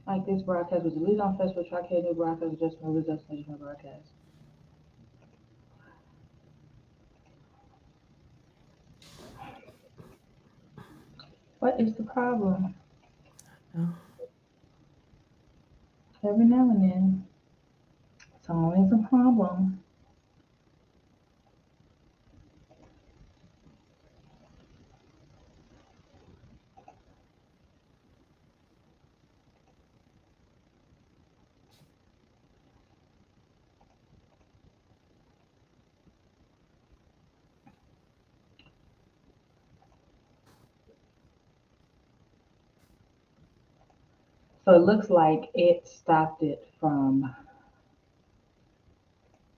Like this broadcast was deleted on Facebook. Try new broadcast. Just move results. New broadcast. What is the problem? Oh. Every now and then, it's always a problem. So it looks like it stopped it from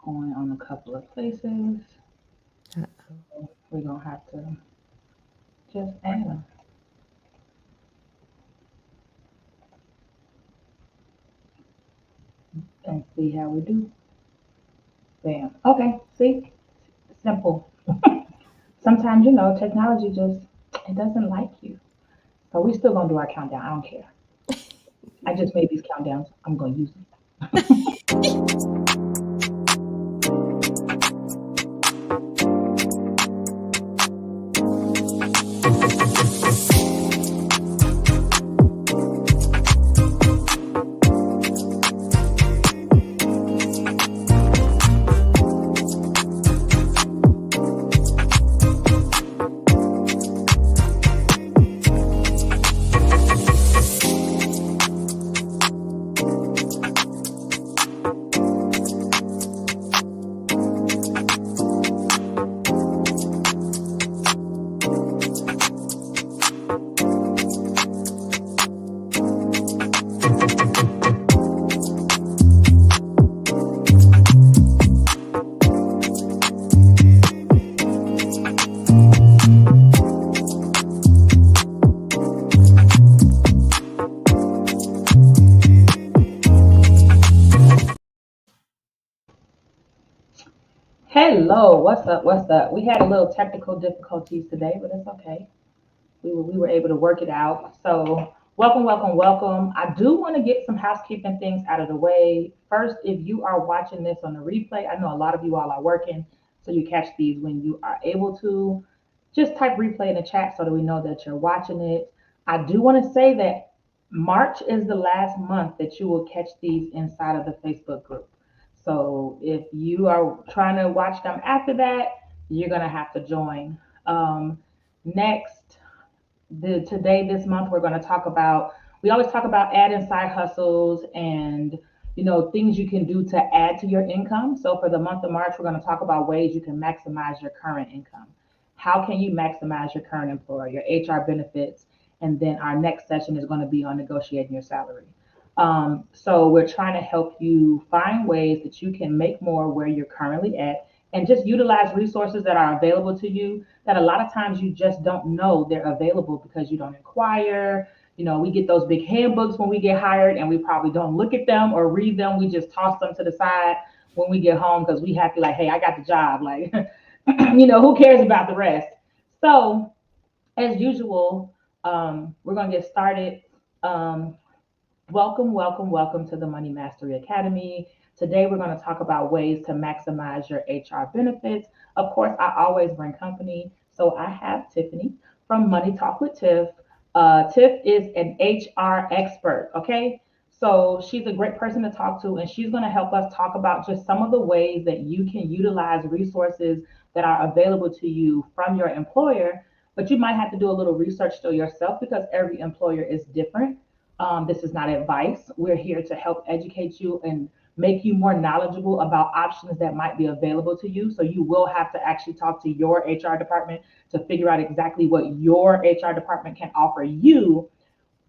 going on a couple of places. Uh-oh. We're gonna have to just add them and see how we do. Bam. Okay. See, simple. Sometimes technology just it doesn't like you. So we still gonna do our countdown. I don't care. I just made these countdowns. I'm gonna use them. Hello, what's up? What's up? We had a little technical difficulties today, but it's okay. We were able to work it out. So welcome, welcome, welcome. I do want to get some housekeeping things out of the way. First, if you are watching this on the replay, I know a lot of you all are working, so you catch these when you are able to. Just type replay in the chat so that we know that you're watching it. I do want to say that March is the last month that you will catch these inside of the Facebook group. So if you are trying to watch them after that, you're gonna have to join. Next, today this month we're going to talk about. We always talk about adding side hustles and things you can do to add to your income. So for the month of March, we're going to talk about ways you can maximize your current income. How can you maximize your current employer, your HR benefits, and then our next session is going to be on negotiating your salary. So we're trying to help you find ways that you can make more where you're currently at and just utilize resources that are available to you that a lot of times you just don't know they're available because you don't inquire. We get those big handbooks when we get hired and we probably don't look at them or read them. We just toss them to the side when we get home because we happy like, hey, I got the job. Like, who cares about the rest? So as usual, we're going to get started. Um, Welcome, welcome, welcome to the Money Mastery Academy. Today we're going to talk about ways to maximize your HR benefits. Of course, I always bring company. So I have Tiffany from Money Talk with Tiff. Tiff is an HR expert, okay? So she's a great person to talk to, and she's going to help us talk about just some of the ways that you can utilize resources that are available to you from your employer. But you might have to do a little research still yourself because every employer is different. This is not advice. We're here to help educate you and make you more knowledgeable about options that might be available to you. So you will have to actually talk to your HR department to figure out exactly what your HR department can offer you.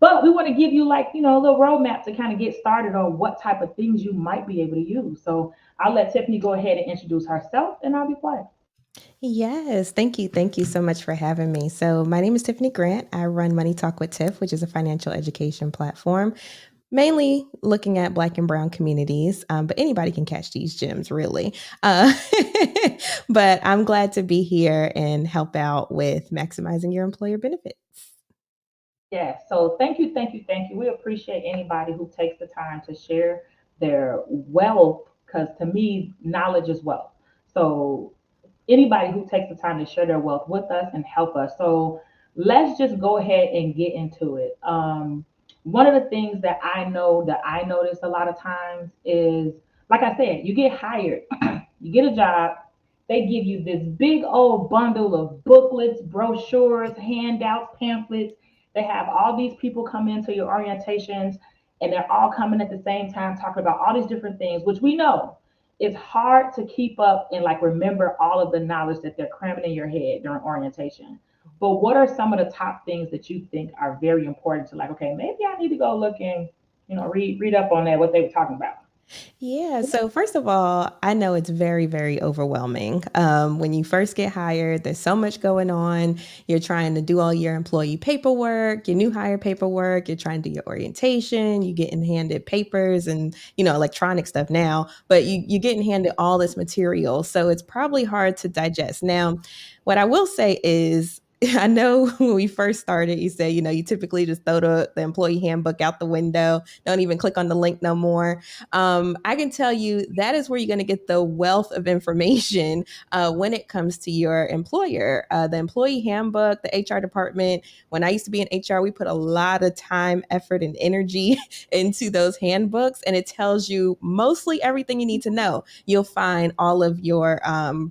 But we want to give you a little roadmap to kind of get started on what type of things you might be able to use. So I'll let Tiffany go ahead and introduce herself and I'll be quiet. Yes, thank you. Thank you so much for having me. So, my name is Tiffany Grant. I run Money Talk with Tiff, which is a financial education platform, mainly looking at Black and Brown communities. But anybody can catch these gems, really. Uh, but I'm glad to be here and help out with maximizing your employer benefits. Yes. So thank you, thank you, thank you. We appreciate anybody who takes the time to share their wealth, because to me, knowledge is wealth. So anybody who takes the time to share their wealth with us and help us. So let's just go ahead and get into it. One of the things that I notice a lot of times is, like I said, you get hired, you get a job, they give you this big old bundle of booklets, brochures, handouts, pamphlets. They have all these people come into your orientations, and they're all coming at the same time talking about all these different things, which we know it's hard to keep up and like remember all of the knowledge that they're cramming in your head during orientation. But what are some of the top things that you think are very important to, like, okay, maybe I need to go look and, read up on that, what they were talking about. Yeah. So, first of all, I know it's very, very overwhelming. When you first get hired, there's so much going on. You're trying to do all your employee paperwork, your new hire paperwork, you're trying to do your orientation, you're getting handed papers and, electronic stuff now, but you're getting handed all this material. So, it's probably hard to digest. Now, what I will say is, I know when we first started, you say, you typically just throw the employee handbook out the window, don't even click on the link no more. I can tell you that is where you're going to get the wealth of information when it comes to your employer. The employee handbook, the HR department. When I used to be in HR, we put a lot of time, effort, and energy into those handbooks, and it tells you mostly everything you need to know. You'll find all of your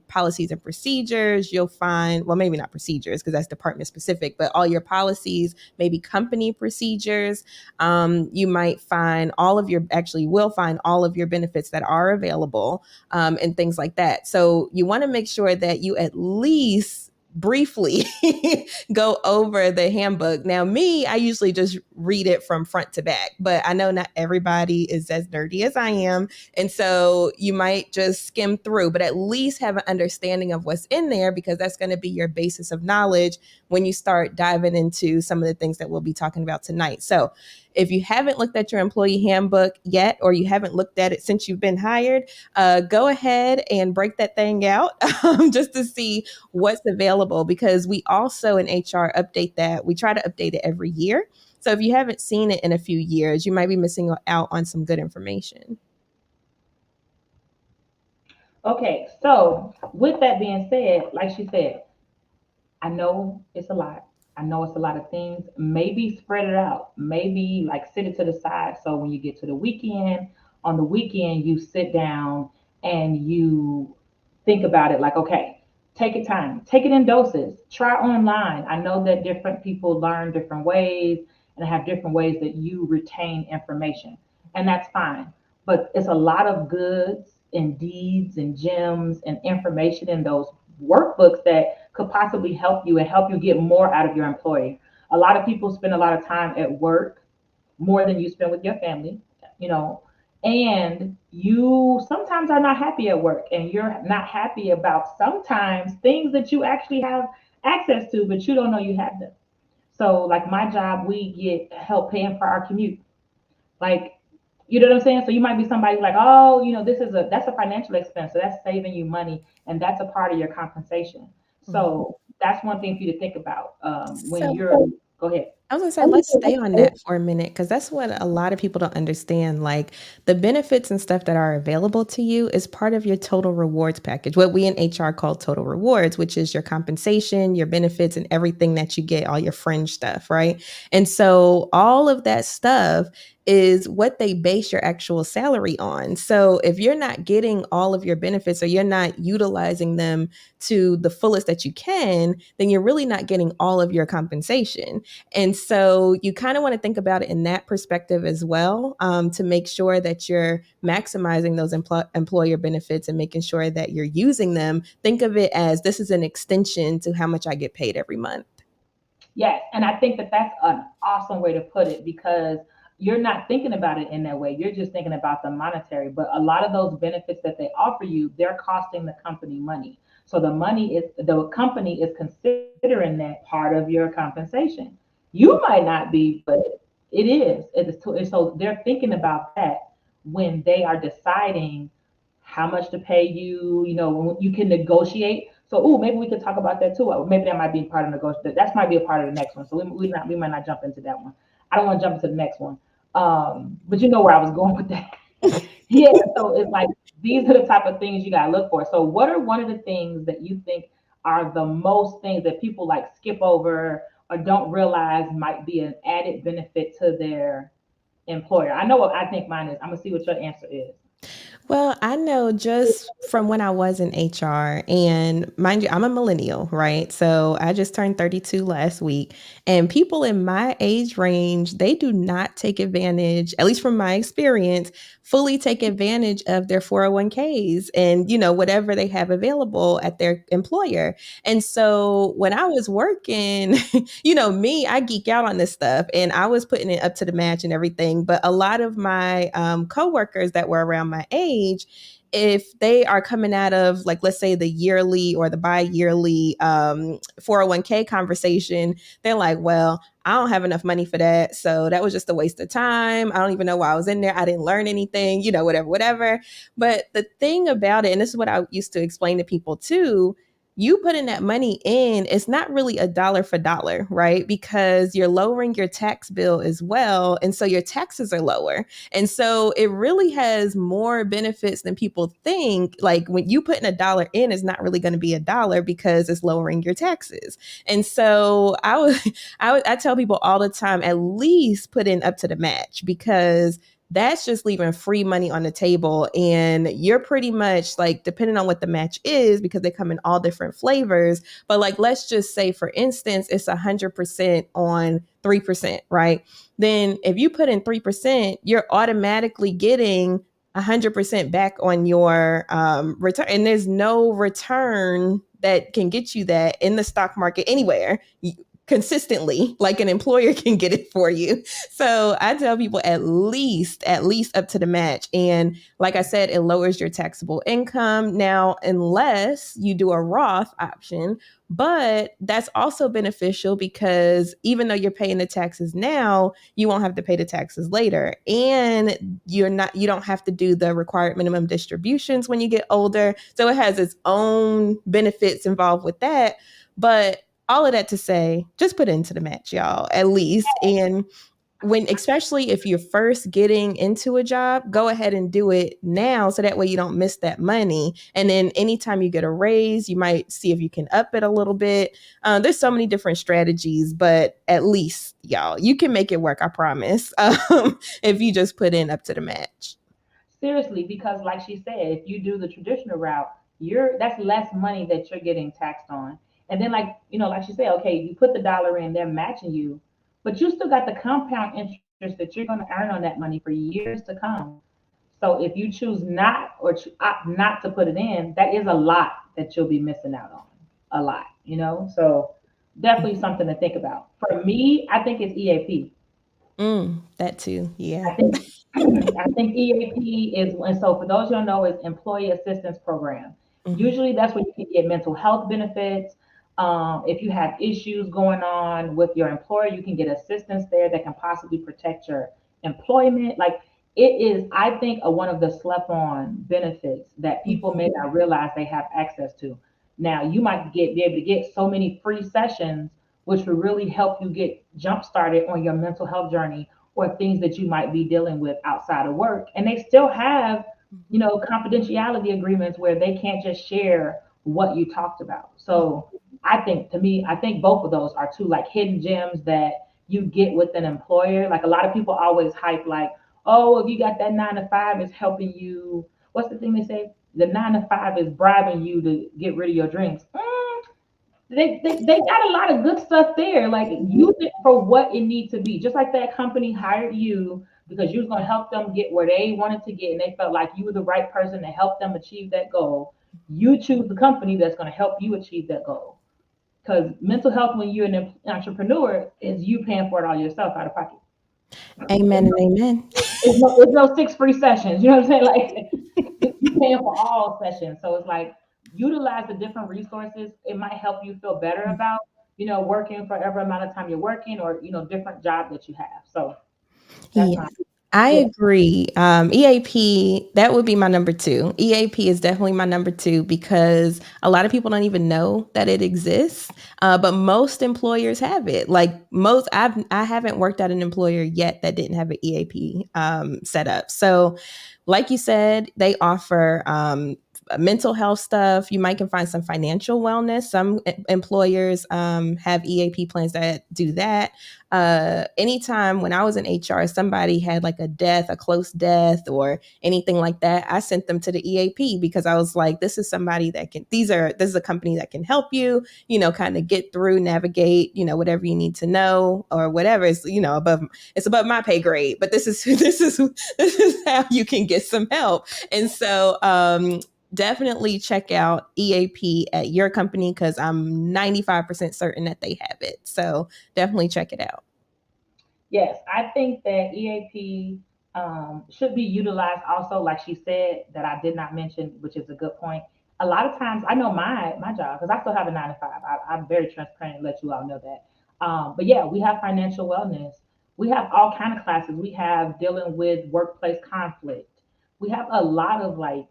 policies and procedures. You'll find, well, maybe not procedures because that's department specific, but all your policies, maybe company procedures. You might find all of your, actually will find all of your benefits that are available, and things like that. So you want to make sure that you at least briefly go over the handbook. Now, me, I usually just read it from front to back, but I know not everybody is as nerdy as I am. And so you might just skim through, but at least have an understanding of what's in there, because that's going to be your basis of knowledge when you start diving into some of the things that we'll be talking about tonight. So if you haven't looked at your employee handbook yet, or you haven't looked at it since you've been hired, go ahead and break that thing out just to see what's available, because we also in HR update that. We try to update it every year. So if you haven't seen it in a few years, you might be missing out on some good information. Okay, so with that being said, like she said, I know it's a lot. I know it's a lot of things. Maybe spread it out. Maybe like sit it to the side. So when you get to the weekend, on the weekend, you sit down and you think about it like, okay, take it time, take it in doses, try online. I know that different people learn different ways and have different ways that you retain information, and that's fine. But it's a lot of goods and deeds and gems and information in those workbooks that could possibly help you and help you get more out of your employee. A lot of people spend a lot of time at work, more than you spend with your family, you know, and you sometimes are not happy at work, and you're not happy about sometimes things that you actually have access to, but you don't know you have them. So, like my job, we get help paying for our commute. Like, you know what I'm saying? So you might be somebody like, oh, that's a financial expense. So that's saving you money, and that's a part of your compensation. Mhm. So that's one thing for you to think about when So you're. Go ahead. I was gonna say, let's stay on that for a minute, because that's what a lot of people don't understand. Like, the benefits and stuff that are available to you is part of your total rewards package, what we in HR call total rewards, which is your compensation, your benefits, and everything that you get, all your fringe stuff, right? And so all of that stuff is what they base your actual salary on. So if you're not getting all of your benefits, or you're not utilizing them to the fullest that you can, then you're really not getting all of your compensation. And so you kind of want to think about it in that perspective as well, to make sure that you're maximizing those employer benefits and making sure that you're using them. Think of it as, this is an extension to how much I get paid every month. Yes, and I think that that's an awesome way to put it, because you're not thinking about it in that way. You're just thinking about the monetary. But a lot of those benefits that they offer you, they're costing the company money. So the company is considering that part of your compensation. You might not be, but it is. So they're thinking about that when they are deciding how much to pay you. You know, when you can negotiate. So, maybe we could talk about that too. Maybe that might be part of negotiation. That might be a part of the next one. So we might not jump into that one. I don't want to jump into the next one. But you know where I was going with that. Yeah. So it's like these are the type of things you gotta look for. So what are one of the things that you think are the most things that people like skip over or don't realize might be an added benefit to their employer? I know what I think mine is. I'm gonna see what your answer is. Well, I know just from when I was in HR, and mind you, I'm a millennial, right? So I just turned 32 last week, and people in my age range, they do not take advantage, at least from my experience, fully take advantage of their 401ks and, whatever they have available at their employer. And so when I was working, me, I geek out on this stuff and I was putting it up to the match and everything. But a lot of my coworkers that were around my age, if they are coming out of, like, let's say the yearly or the bi-yearly 401k conversation, they're like, well, I don't have enough money for that. So that was just a waste of time. I don't even know why I was in there. I didn't learn anything, whatever, whatever. But the thing about it, and this is what I used to explain to people too, you putting that money in, it's not really a dollar for dollar, right? Because you're lowering your tax bill as well. And so your taxes are lower. And so it really has more benefits than people think. Like when you putting a dollar in, is not really going to be a dollar because it's lowering your taxes. And so I tell people all the time, at least put in up to the match, because that's just leaving free money on the table. And you're pretty much like, depending on what the match is, because they come in all different flavors. But like, let's just say, for instance, it's 100% on 3%, right? Then if you put in 3%, you're automatically getting 100% back on your return. And there's no return that can get you that in the stock market anywhere consistently, like an employer can get it for you. So I tell people at least up to the match. And like I said, it lowers your taxable income. Now, unless you do a Roth option, but that's also beneficial because even though you're paying the taxes now, you won't have to pay the taxes later. And you don't have to do the required minimum distributions when you get older. So it has its own benefits involved with that. But all of that to say, just put it into the match, y'all, at least. And especially if you're first getting into a job, go ahead and do it now so that way you don't miss that money. And then anytime you get a raise, you might see if you can up it a little bit. There's so many different strategies, but at least, y'all, you can make it work, I promise, if you just put in up to the match. Seriously, because like she said, if you do the traditional route, that's less money that you're getting taxed on. And then like she said, okay, you put the dollar in, they're matching you, but you still got the compound interest that you're going to earn on that money for years to come. So if you choose not or opt not to put it in, that is a lot that you'll be missing out on. A lot. So definitely something to think about. For me, I think it's EAP. That too. I Yeah. think I think EAP is, and so for those who don't know, is Employee Assistance Program. Mhm. Usually that's where you can get mental health benefits. If you have issues going on with your employer, you can get assistance there that can possibly protect your employment. Like it is, I think, one of the slept on benefits that people may Mhm. not realize they have access to. Now you might be able to get so many free sessions, which will really help you get jump started on your mental health journey or things that you might be dealing with outside of work. And they still have, Mhm. confidentiality agreements where they can't just share what you talked about. Mhm. So to me, I think both of those are two like hidden gems that you get with an employer. Like a lot of people always hype like, oh, if you got that 9 to 5, it's helping you. What's the thing they say? The 9 to 5 is bribing you to get rid of your drinks. They got a lot of good stuff there. Like use it for what it needs to be. Just like that company hired you because you was gonna help them get where they wanted to get, and they felt like you were the right person to help them achieve that goal. You choose the company that's gonna help you achieve that goal. Because mental health, when you're an entrepreneur, is you paying for it all yourself out of pocket. Amen and amen. It's no 6 free sessions. You know what I'm saying? Like you paying for all sessions. So it's like utilize the different resources. It might help you feel better about, working for every amount of time you're working or, different job that you have. So that's Yeah. my I Yeah. agree. EAP, that would be my number two. EAP is definitely my number two because a lot of people don't even know that it exists. But most employers have it. Like I haven't worked at an employer yet that didn't have an EAP set up. So, like you said, they offer mental health stuff. You might can find some financial wellness. Some employers have EAP plans that do that. Anytime when I was in HR, somebody had like a death, a close death, or anything like that, I sent them to the EAP because I was like, this is somebody that can, this is a company that can help you, kind of get through, navigate, whatever you need to know or whatever is, it's above my pay grade, but this is, this is how you can get some help. And so, definitely check out EAP at your company because I'm 95% certain that they have it. So definitely check it out. Yes, I think that EAP should be utilized also, like she said, that I did not mention, which is a good point. A lot of times, I know my job because I still have a 9 to 5. I'm very transparent and let you all know that. But yeah, we have financial wellness. We have all kind of classes. We have dealing with workplace conflict. We have a lot of like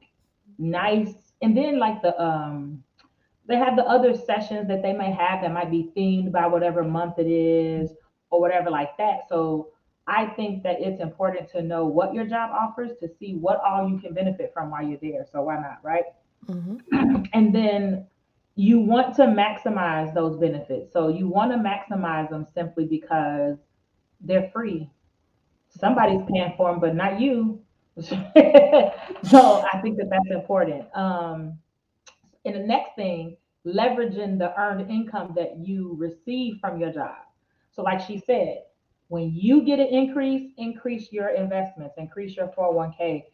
nice, and then like they have the other sessions that they may have that might be themed by whatever month it is or whatever like that. So I think that it's important to know what your job offers to see what all you can benefit from while you're there. So why not, right? Mm-hmm. And then you want to maximize those benefits. So you want to maximize them simply because they're free. Somebody's paying for them, but not you. So I think that that's important. And the next thing, leveraging the earned income that you receive from your job. So, like she said, when you get an increase, increase your investments, increase your 401k.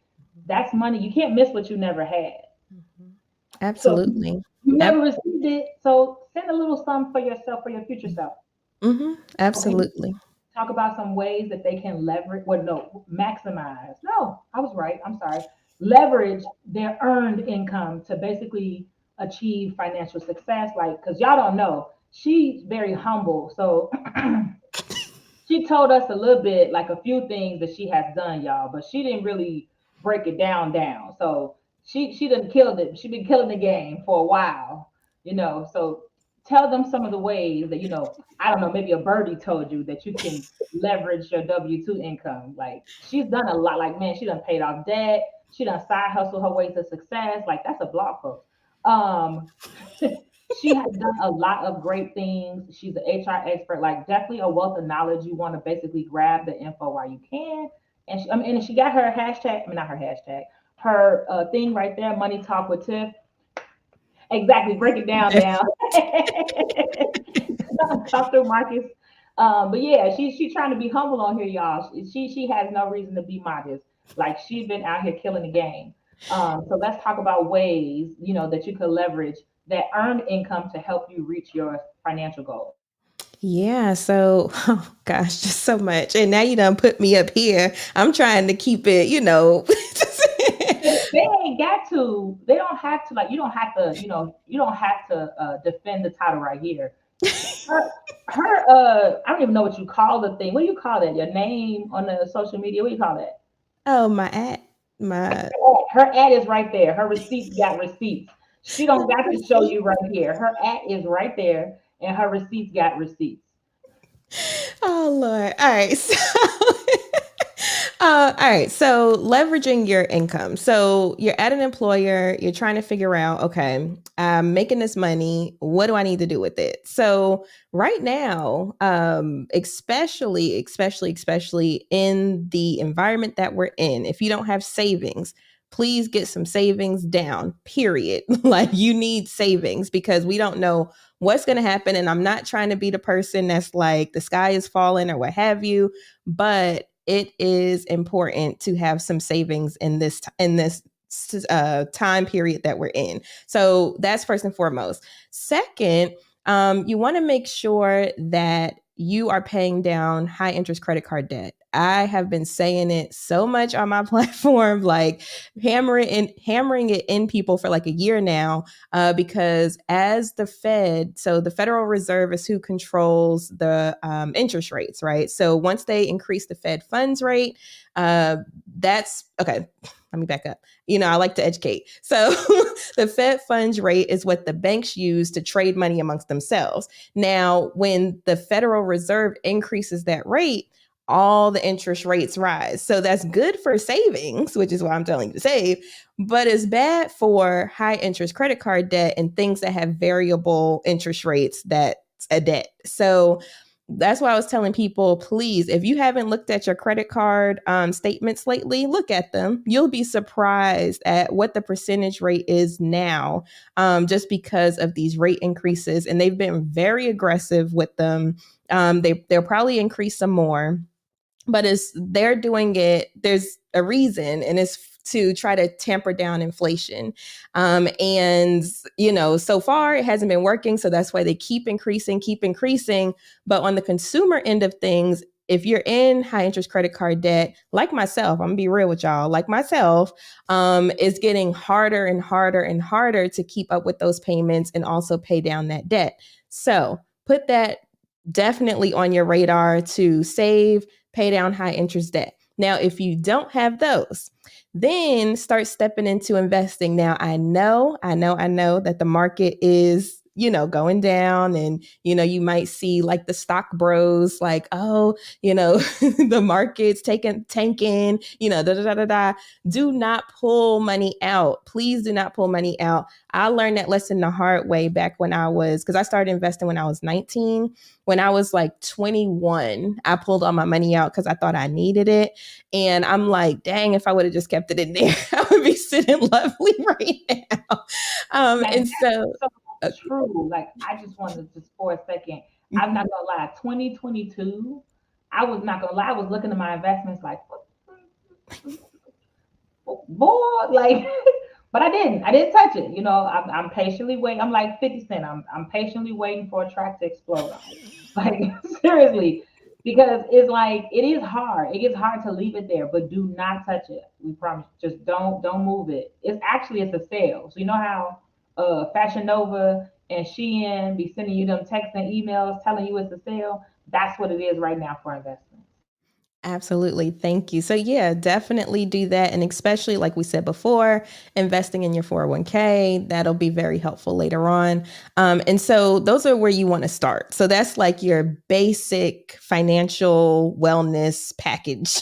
That's money. You can't miss what you never had. Mm-hmm. So, Absolutely. you Ab- never received it. So, send a little something for yourself, for your future self. mm-hmm. Okay. Absolutely. Talk about some ways that they can leverage, well, no, maximize. No, I was right. I'm sorry. Leverage their earned income to basically achieve financial success. Like, because y'all don't know, she's very humble. So she told us a little bit, like a few things that she has done, y'all, but she didn't really break it down. So she didn't kill it. She been killing the game for a while. So tell them some of the ways that I don't know, maybe a birdie told you that you can leverage your W-2 income. Like she's done a lot. Like man, she done paid off debt. She done side hustle her way to success. Like that's a blog post. Um, she has done a lot of great things. She's an HR expert, like definitely a wealth of knowledge. You want to basically grab the info while you can. And and she got her hashtag, I mean not her hashtag, her thing right there, Money Talk with Tiff. Exactly, break it down now. Talk through Marcus. But yeah, she's trying to be humble on here, y'all. She has no reason to be modest. Like she's been out here killing the game. So let's talk about ways that you could leverage that earned income to help you reach your financial goals. Yeah, so oh gosh, just so much. And now you done put me up here. I'm trying to keep it. They ain't got to. They don't have to. Like you don't have to. You don't have to defend the title right here. Her. I don't even know what you call the thing. What do you call that? Your name on the social media. What do you call that? Oh, my ad, my Her ad is right there. Her receipts got receipts. She don't got to show receipt. you right here. Her ad is right there, and her receipts got receipts. Oh Lord. All right. So all right. So leveraging your income. So you're at an employer, you're trying to figure out, okay, I'm making this money. What do I need to do with it? So right now, especially in the environment that we're in, if you don't have savings, please get some savings down, period. Like you need savings because we don't know what's going to happen. And I'm not trying to be the person that's like the sky is falling or what have you, but it is important to have some savings in this time period that we're in. So that's first and foremost. Second, you want to make sure that you are paying down high interest credit card debt. I have been saying it so much on my platform, like hammering it in people for like a year now, because as the Fed, so the Federal Reserve is who controls the interest rates, right? So once they increase the Fed funds rate, that's okay. Let me back up. I like to educate. So the Fed funds rate is what the banks use to trade money amongst themselves. Now, when the Federal Reserve increases that rate, all the interest rates rise. So that's good for savings, which is why I'm telling you to save, but it's bad for high interest credit card debt and things that have variable interest rates that's a debt. So that's why I was telling people, please, if you haven't looked at your credit card statements lately, look at them. You'll be surprised at what the percentage rate is now, just because of these rate increases. And they've been very aggressive with them. They'll probably increase some more, but they're doing it. There's a reason, and it's to try to tamper down inflation. And, so far it hasn't been working. So that's why they keep increasing. But on the consumer end of things, if you're in high interest credit card debt, like myself, I'm gonna be real with y'all, like myself, it's getting harder and harder and harder to keep up with those payments and also pay down that debt. So put that definitely on your radar to save, pay down high interest debt. Now, if you don't have those, then start stepping into investing. Now, I know that the market is, going down, and, you might see like the stock bros, like, oh, the market's tanking, da da da da da. Do not pull money out. Please do not pull money out. I learned that lesson the hard way back because I started investing when I was 19. When I was like 21, I pulled all my money out because I thought I needed it. And I'm like, dang, if I would have just kept it in there, I would be sitting lovely right now. And so, True. Like, I just wanted to just for a second. I'm not gonna lie. 2022, I was not gonna lie. I was looking at my investments like, boy, like, but I didn't. I didn't touch it. I'm patiently waiting. I'm like 50 Cent. I'm patiently waiting for a track to explode on it. Like, seriously, because it's like it is hard. It gets hard to leave it there, but do not touch it. We promise. Just don't move it. It's a sale. So you know how Fashion Nova and Shein be sending you them texts and emails telling you it's a sale. That's what it is right now for investment. absolutely. Thank you. So, yeah, definitely do that. And especially, like we said before, investing in your 401k, that'll be very helpful later on. And so, those are where you want to start. So, that's like your basic financial wellness package.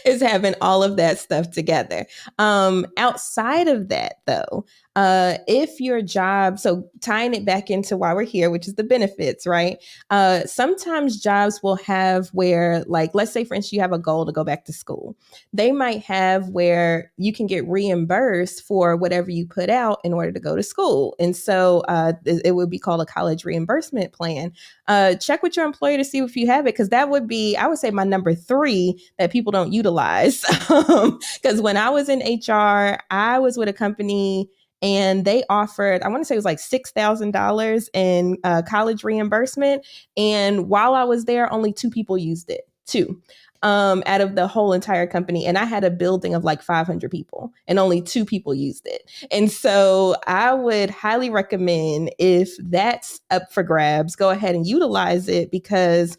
Is having all of that stuff together. Outside of that, though, if your job, so tying it back into why we're here, which is the benefits, right? Sometimes jobs will have where, like, let's say, for instance, you have a goal to go back to school. They might have where you can get reimbursed for whatever you put out in order to go to school. And so it would be called a college reimbursement plan. Check with your employer to see if you have it, because that would be, I would say, my number 3 that people don't utilize. Because when I was in HR, I was with a company and they offered, I want to say it was like $6,000 in college reimbursement. And while I was there, only 2 people used it. 2 out of the whole entire company. And I had a building of like 500 people and only 2 people used it. And so I would highly recommend, if that's up for grabs, go ahead and utilize it, because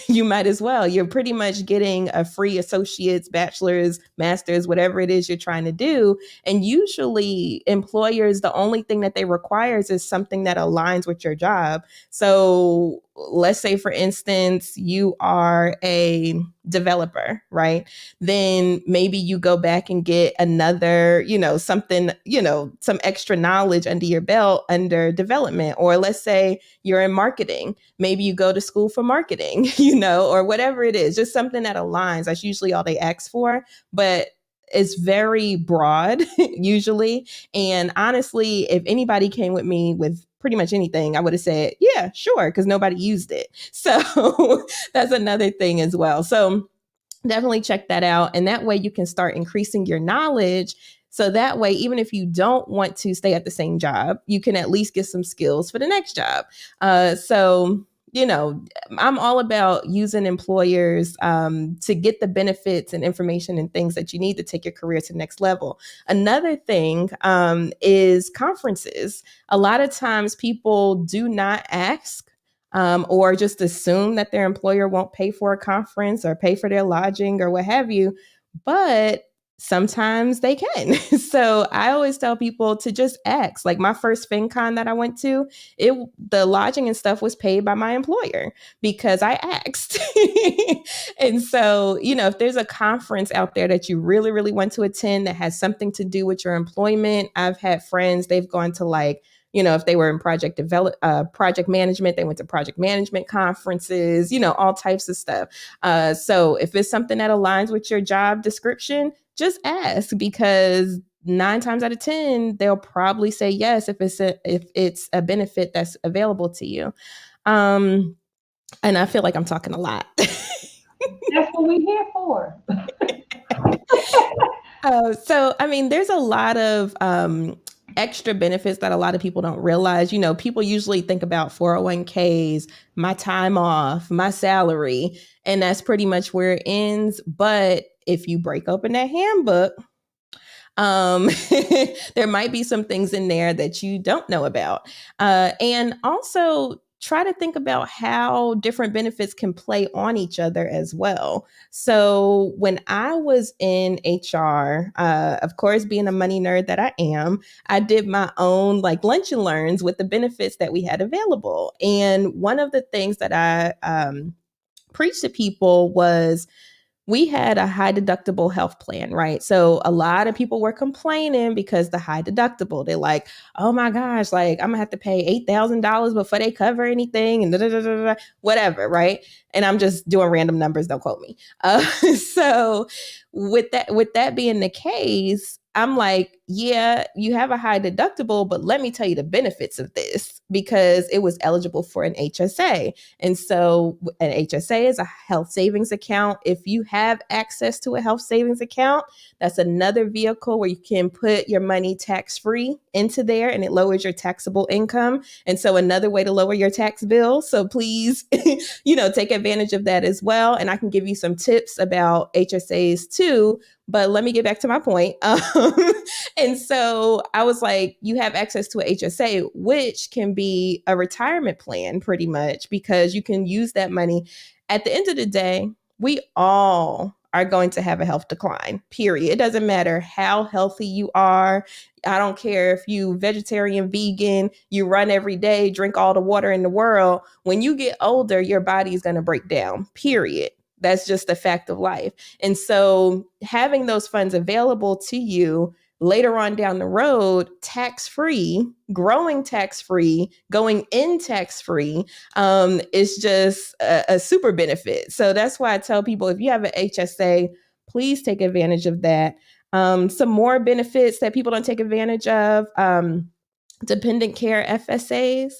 you might as well. You're pretty much getting a free associate's, bachelor's, master's, whatever it is you're trying to do. And usually employers, the only thing that they require is something that aligns with your job. So let's say, for instance, you are a developer, right? Then maybe you go back and get another, something, some extra knowledge under your belt under development. Or let's say you're in marketing. Maybe you go to school for marketing, or whatever it is, just something that aligns. That's usually all they ask for, but it's very broad usually. And honestly, if anybody came with me with pretty much anything, I would have said, yeah, sure, because nobody used it. So that's another thing as well. So definitely check that out. And that way you can start increasing your knowledge. So that way, even if you don't want to stay at the same job, you can at least get some skills for the next job. So you know, I'm all about using employers to get the benefits and information and things that you need to take your career to the next level. Another thing is conferences. A lot of times people do not ask or just assume that their employer won't pay for a conference or pay for their lodging or what have you. But sometimes they can. So I always tell people to just ask. Like my first FinCon that I went to, it the lodging and stuff was paid by my employer because I asked. And so, if there's a conference out there that you really, really want to attend that has something to do with your employment, I've had friends, they've gone to like, if they were in project management, they went to project management conferences, all types of stuff. So if it's something that aligns with your job description, just ask because 9 times out of 10, they'll probably say yes if it's a benefit that's available to you. Um, and I feel like I'm talking a lot. That's what we're here for. So, I mean, there's a lot of extra benefits that a lot of people don't realize. People usually think about 401ks, my time off, my salary, and that's pretty much where it ends. But if you break open that handbook, um, there might be some things in there that you don't know about. And also, try to think about how different benefits can play on each other as well. So, when I was in HR, of course, being a money nerd that I am, I did my own like lunch and learns with the benefits that we had available. And one of the things that I preached to people was we had a high deductible health plan, right? So a lot of people were complaining because the high deductible, they're like, oh my gosh, like I'm gonna have to pay $8,000 before they cover anything and whatever, right? And I'm just doing random numbers, don't quote me. So with that being the case, I'm like, yeah, you have a high deductible, but let me tell you the benefits of this because it was eligible for an HSA. And so an HSA is a health savings account. If you have access to a health savings account, that's another vehicle where you can put your money tax free into there and it lowers your taxable income. And so another way to lower your tax bill. So please, take advantage of that as well. And I can give you some tips about HSAs too. But let me get back to my point. And so I was like, you have access to a HSA, which can be a retirement plan pretty much because you can use that money. At the end of the day, we all are going to have a health decline, period. It doesn't matter how healthy you are. I don't care if you vegetarian, vegan, you run every day, drink all the water in the world. When you get older, your body is going to break down, period. That's just a fact of life. And so having those funds available to you later on down the road, tax free, growing tax free, going in tax free, is just a super benefit. So that's why I tell people if you have an HSA, please take advantage of that. Some more benefits that people don't take advantage of. Dependent care FSAs.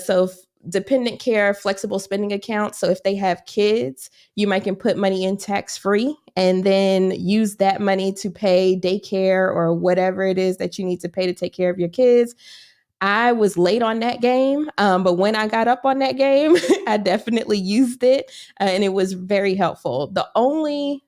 So dependent care flexible spending accounts. So if they have kids, you might can put money in tax free and then use that money to pay daycare or whatever it is that you need to pay to take care of your kids. I was late on that game, but when I got up on that game, I definitely used it, and it was very helpful. The only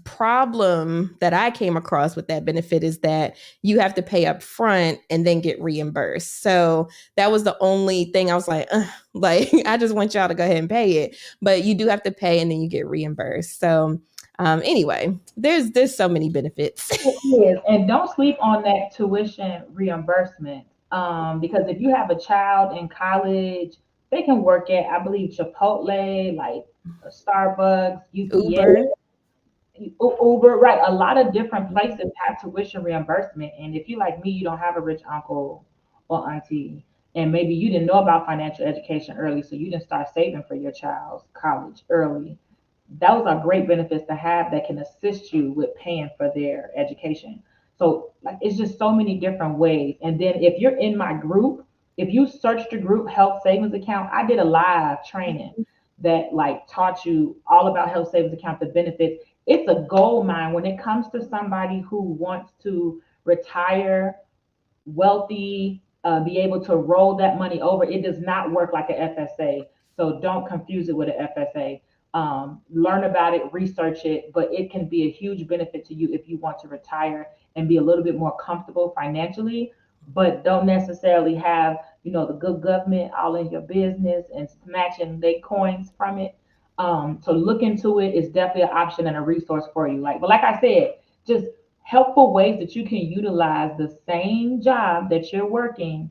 problem that I came across with that benefit is that you have to pay up front and then get reimbursed. So that was the only thing I was like, like I just want y'all to go ahead and pay it, but you do have to pay and then you get reimbursed. So anyway, there's so many benefits. It is. And don't sleep on that tuition reimbursement. Because if you have a child in college, they can work at, I believe, Chipotle, like Starbucks, UPS, Uber. Uber, right? A lot of different places have tuition reimbursement. And if you like me, you don't have a rich uncle or auntie, and maybe you didn't know about financial education early, so you didn't start saving for your child's college early. Those are great benefits to have that can assist you with paying for their education. So like it's just so many different ways. And then if you're in my group, if you search the group health savings account, I did a live training that like taught you all about health savings account, the benefits. It's a gold mine when it comes to somebody who wants to retire wealthy, be able to roll that money over. It does not work like a FSA. So don't confuse it with an FSA. Learn about it, research it, but it can be a huge benefit to you if you want to retire and be a little bit more comfortable financially, but don't necessarily have, the good government all in your business and snatching their coins from it. So look into it. It's definitely an option and a resource for you. But like I said, just helpful ways that you can utilize the same job that you're working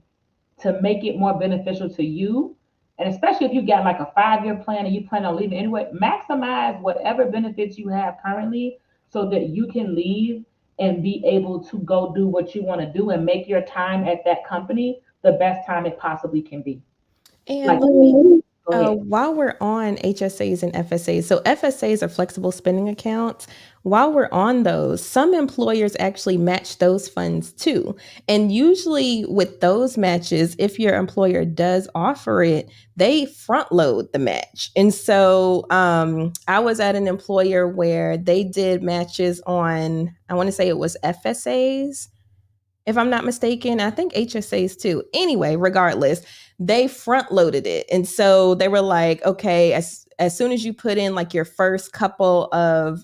to make it more beneficial to you. And especially if you got like a 5 year plan and you plan on leaving anyway, maximize whatever benefits you have currently so that you can leave and be able to go do what you want to do and make your time at that company the best time it possibly can be. Like, And go ahead. while we're on HSAs and FSAs, so FSAs are flexible spending accounts. While we're on those, some employers actually match those funds too. And usually with those matches, if your employer does offer it, they front load the match. And so I was at an employer where they did matches on, I want to say it was FSAs, if I'm not mistaken. I think HSAs too. Anyway, regardless, they front loaded it. And so they were like, okay, as soon as you put in like your first couple of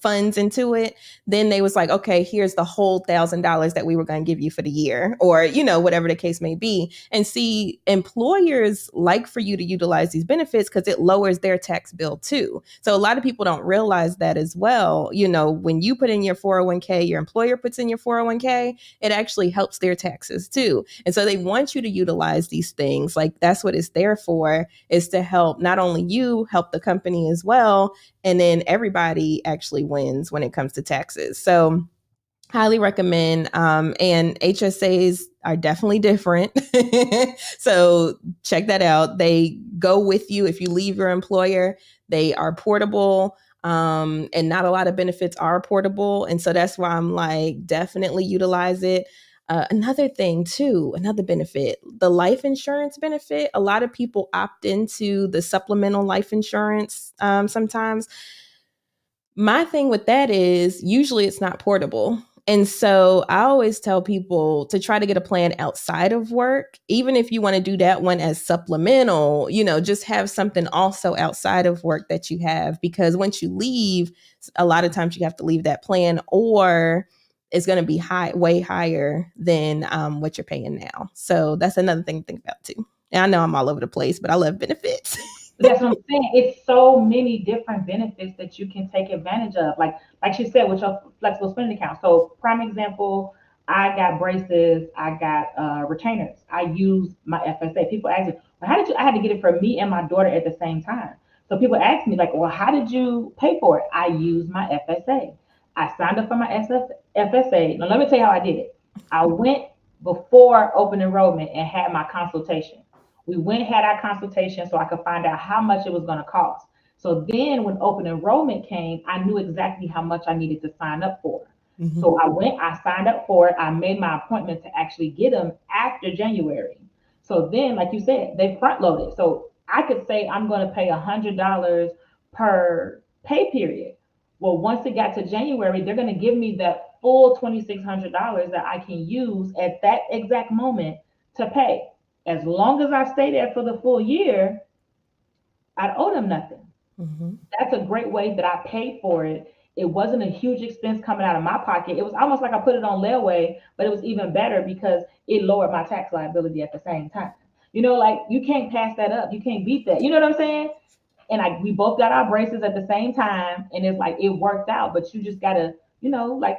funds into it, then they was like, okay, here's the whole $1,000 that we were going to give you for the year, or whatever the case may be. And see, employers like for you to utilize these benefits because it lowers their tax bill too. So a lot of people don't realize that as well. When you put in your 401k, your employer puts in your 401k, it actually helps their taxes too. And so they want you to utilize these things. Like, that's what it's there for, is to help not only you, help the company as well, and then everybody actually wins when it comes to taxes. So highly recommend. And HSAs are definitely different. So check that out. They go with you if you leave your employer. They are portable. And not a lot of benefits are portable. And so that's why I'm like, definitely utilize it. Another thing too, another benefit, the life insurance benefit. A lot of people opt into the supplemental life insurance sometimes. My thing with that is usually it's not portable. And so I always tell people to try to get a plan outside of work. Even if you want to do that one as supplemental, just have something also outside of work that you have, because once you leave, a lot of times you have to leave that plan, or it's going to be way higher than what you're paying now. So that's another thing to think about too. And I know I'm all over the place, but I love benefits. But that's what I'm saying. It's so many different benefits that you can take advantage of. Like she said, with your flexible spending account. So prime example, I got braces, I got retainers. I use my FSA. People ask me, well, how did you? I had to get it for me and my daughter at the same time. So people ask me like, well, how did you pay for it? I use my FSA. I signed up for my FSA. Now let me tell you how I did it. I went before open enrollment and had my consultation. We went and had our consultation so I could find out how much it was going to cost. So then when open enrollment came, I knew exactly how much I needed to sign up for. Mhm. So I went, I signed up for it. I made my appointment to actually get them after January. So then, like you said, they front loaded. So I could say I'm going to pay $100 per pay period. Well, once it got to January, they're going to give me that full $2,600 that I can use at that exact moment to pay. As long as I stay there for the full year, I owe them nothing. Mhm. That's a great way that I paid for it. It wasn't a huge expense coming out of my pocket. It was almost like I put it on layaway, but it was even better because it lowered my tax liability at the same time. Like you can't pass that up. You can't beat that. You know what I'm saying? And we both got our braces at the same time, and it's like it worked out. But you just gotta, like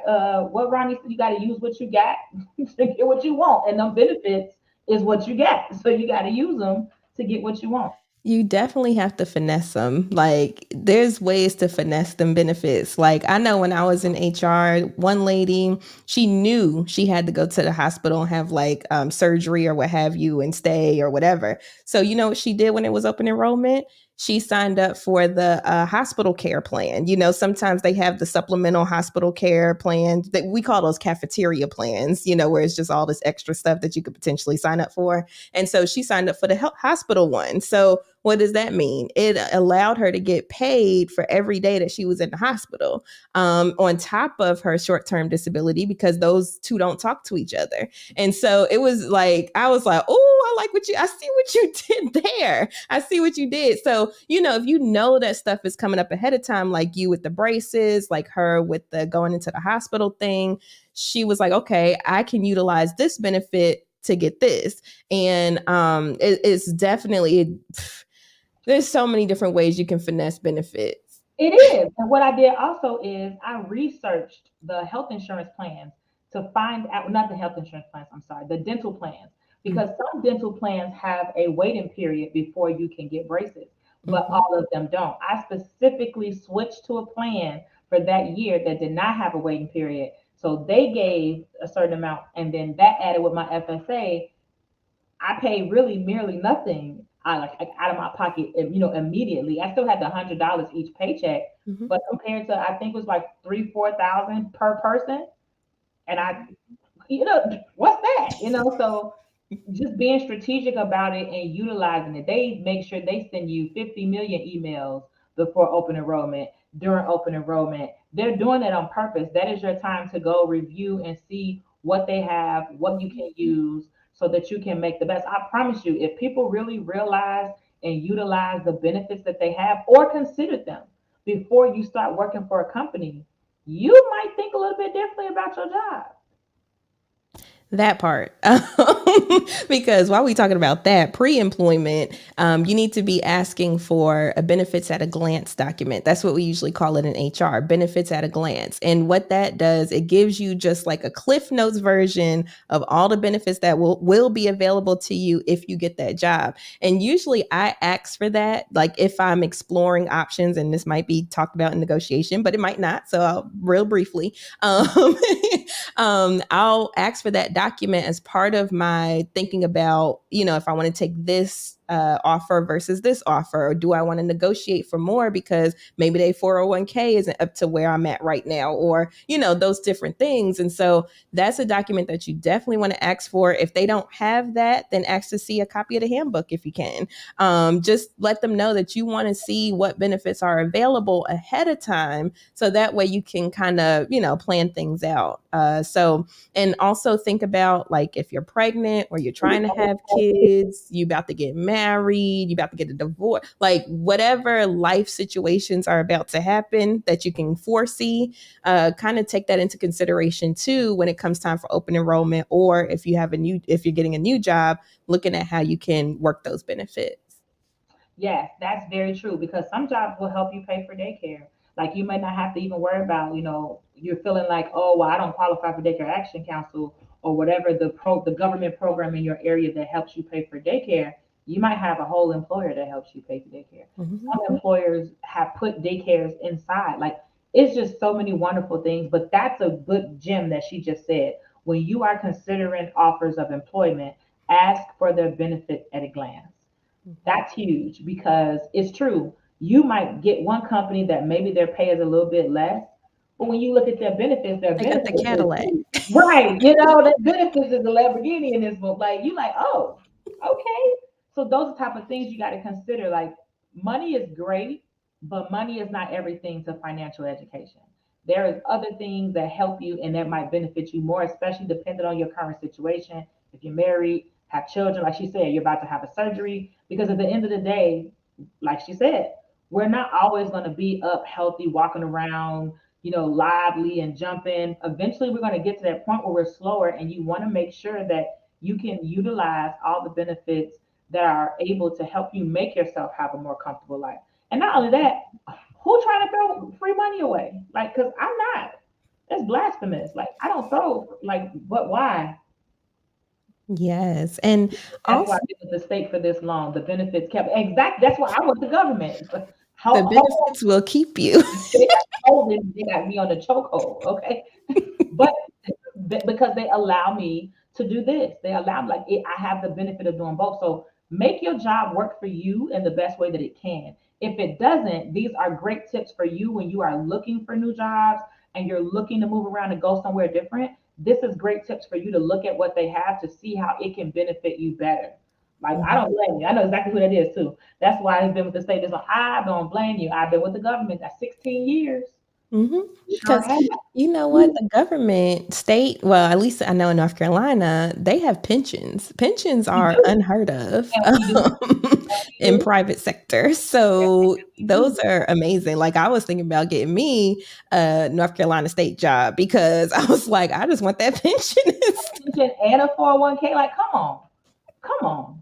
what Ronnie said, you gotta use what you got to get what you want, and them benefits is what you got. So you gotta use them to get what you want. You definitely have to finesse them. Like, there's ways to finesse them benefits. Like, I know when I was in HR, one lady, she knew she had to go to the hospital and have like surgery or what have you and stay or whatever. So, you know what she did when it was open enrollment? she signed up for the hospital care plan. Sometimes they have the supplemental hospital care plan that we call those cafeteria plans, where it's just all this extra stuff that you could potentially sign up for. And so she signed up for the hospital one. So what does that mean? It allowed her to get paid for every day that she was in the hospital, on top of her short-term disability, because those two don't talk to each other. And so it was like, I was like, oh, I see what you did there. I see what you did. So, if you know that stuff is coming up ahead of time, like you with the braces, like her with the going into the hospital thing, she was like, okay, I can utilize this benefit to get this. And it's definitely, there's so many different ways you can finesse benefits. It is. And what I did also is I researched the health insurance plans to find out, not the health insurance plans, I'm sorry, the dental plans, because some dental plans have a waiting period before you can get braces, but Mm-hmm. all of them don't. I specifically switched to a plan for that year that did not have a waiting period. So they gave a certain amount, and then that added with my FSA, I paid really merely nothing like out of my pocket, immediately. I still had the $100 each paycheck, Mm-hmm. but compared to I think it was like 3, 4 thousand per person, and what's that? So just being strategic about it and utilizing it. They make sure they send you 50 million emails before open enrollment, during open enrollment. They're doing it on purpose. That is your time to go review and see what they have, what you can use so that you can make the best. I promise you, if people really realize and utilize the benefits that they have or consider them before you start working for a company, you might think a little bit differently about your job. That part. Because while we talking about that, pre-employment, you need to be asking for a benefits at a glance document. That's what we usually call it in HR, benefits at a glance. And what that does, it gives you just like a Cliff Notes version of all the benefits that will be available to you if you get that job. And usually I ask for that, like if I'm exploring options, and this might be talked about in negotiation, but it might not. So real briefly, um, I'll ask for that document as part of my thinking about, if I want to take this offer versus this offer, or do I want to negotiate for more because maybe their 401k isn't up to where I'm at right now, or, those different things. And so that's a document that you definitely want to ask for. If they don't have that, then ask to see a copy of the handbook if you can. Just let them know that you want to see what benefits are available ahead of time, so that way you can kind of, plan things out. And also think about, like, if you're pregnant or you're trying to have kids, you about to get married, you about to get a divorce, like whatever life situations are about to happen that you can foresee, kind of take that into consideration too when it comes time for open enrollment, or if you're getting a new job, looking at how you can work those benefits. Yes, that's very true because some jobs will help you pay for daycare. Like you might not have to even worry about, you're feeling like, oh, well, I don't qualify for Daycare Action Council or whatever the government program in your area that helps you pay for daycare. You might have a whole employer that helps you pay for daycare. Mhm. Some employers have put daycares inside. Like it's just so many wonderful things. But that's a good gem that she just said. When you are considering offers of employment, ask for their benefits at a glance. Mhm. That's huge because it's true. You might get one company that maybe their pay is a little bit less, but when you look at their They got the benefits Cadillac. is right. Their benefits is the Lamborghini in this book. Like you like, oh, okay. So those are the type of things you got to consider. Like money is great, but money is not everything to financial education. There is other things that help you and that might benefit you more, especially depending on your current situation. If you're married, have children, like she said, you're about to have a surgery. Because at the end of the day, like she said, we're not always going to be up healthy, walking around, lively and jumping. Eventually, we're going to get to that point where we're slower, and you want to make sure that you can utilize all the benefits that are able to help you make yourself have a more comfortable life. And not only that, who trying to throw free money away? Like, because I'm not. That's blasphemous. Like, I don't throw, like, but why? Yes. And That's why also I've been with the state for this long. The benefits kept exact. That's why I want the government. the Hold benefits will keep you. they got holding, they got me on the chokehold, okay? But because they allow me to do this, they allow me, like I have the benefit of doing both. So Make your job work for you in the best way that it can. If it doesn't, these are great tips for you when you are looking for new jobs and you're looking to move around and go somewhere different. This is great tips for you to look at what they have to see how it can benefit you better. Like, I Mhm. don't blame you. I know exactly who that is too. That's why I've been with the state. So I don't blame you. I've been with the government. That's 16 years. Sure Because have. you know what? The government, state, well, at least I know in North Carolina, they have pensions. Pensions We are do. unheard of And we do. And we in do. private sector. And So we those do. are amazing. Like I was thinking about getting me a North Carolina state job because I was like, I just want that pension. Pension and a 401k. Like, come on. Come on.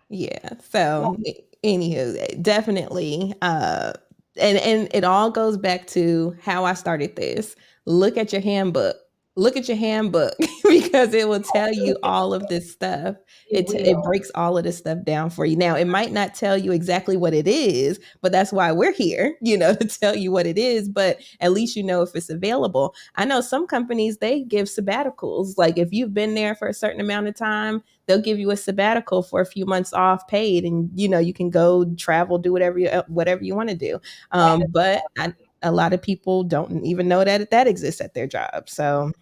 Yeah. Like, So, anywho, definitely, and it all goes back to how I started this. Look at your handbook. Look at your handbook because it will tell you all of this stuff. it It will. breaks all of this stuff down for you. Now, it might not tell you exactly what it is, but that's why we're here, to tell you what it is. But at least you know if it's available. I know some companies they give sabbaticals. Like if you've been there for a certain amount of time, they'll give you a sabbatical for a few months off paid, and you can go travel, do whatever you want to do. That is A lot of people don't even know that exists at their job. So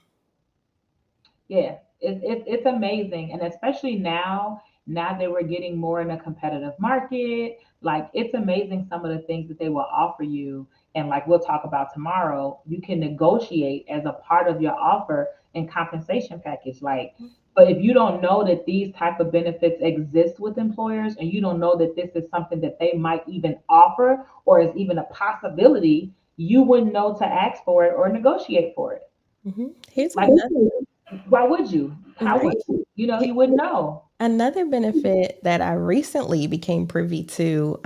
Yeah, it's amazing, and especially now that we're getting more in a competitive market, like it's amazing some of the things that they will offer you, and like we'll talk about tomorrow, you can negotiate as a part of your offer and compensation package. Like, but if you don't know that these type of benefits exist with employers, and you don't know that this is something that they might even offer or is even a possibility, you wouldn't know to ask for it or negotiate for it. here's Like, another why would you? How would right. you? You wouldn't know. Another benefit that I recently became privy to,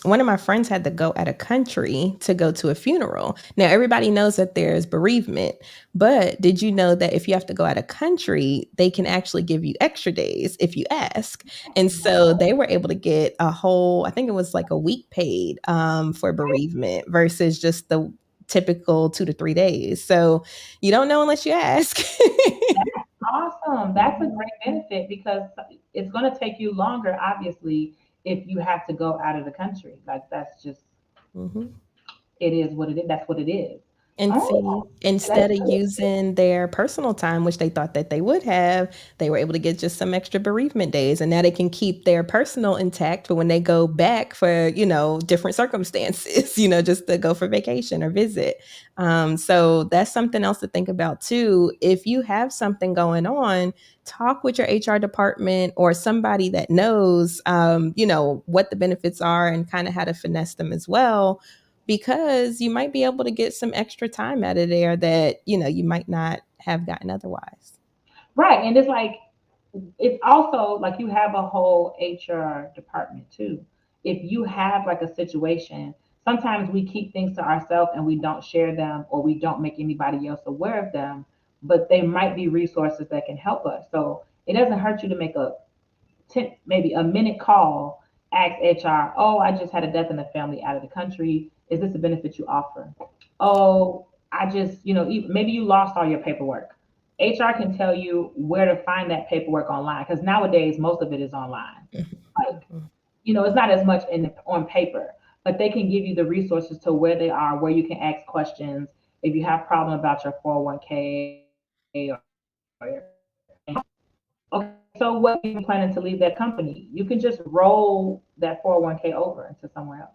one of my friends had to go out of country to go to a funeral. Now, everybody knows that there's bereavement, but did you know that if you have to go out of country, they can actually give you extra days if you ask? And so they were able to get a whole, I think it was like a week paid for bereavement versus just the typical 2 to 3 days. So you don't know unless you ask. That's awesome. That's a great benefit because it's going to take you longer, obviously, if you have to go out of the country. Like, that's just, Mhm. it is what it is. That's what it is. And see, Oh, that's instead of good. using their personal time, which they thought that they would have, they were able to get just some extra bereavement days. And now they can keep their personal intact for when they go back for, different circumstances, just to go for vacation or visit. So that's something else to think about too. If you have something going on, talk with your HR department or somebody that knows, what the benefits are and kind of how to finesse them as well, because you might be able to get some extra time out of there that you might not have gotten otherwise. Right. And it's also like you have a whole HR department too. If you have like a situation, sometimes we keep things to ourselves and we don't share them or we don't make anybody else aware of them, but they might be resources that can help us. So it doesn't hurt you to make a 10, maybe a minute call, ask HR, oh, I just had a death in the family out of the country. Is this a benefit you offer? Oh, I just, maybe you lost all your paperwork. HR can tell you where to find that paperwork online because nowadays most of it is online. Like, Mhm. it's not as much on paper, but they can give you the resources to where they are, where you can ask questions. If you have problem about your 401k or okay, so what are you planning to leave that company? You can just roll that 401k over into somewhere else.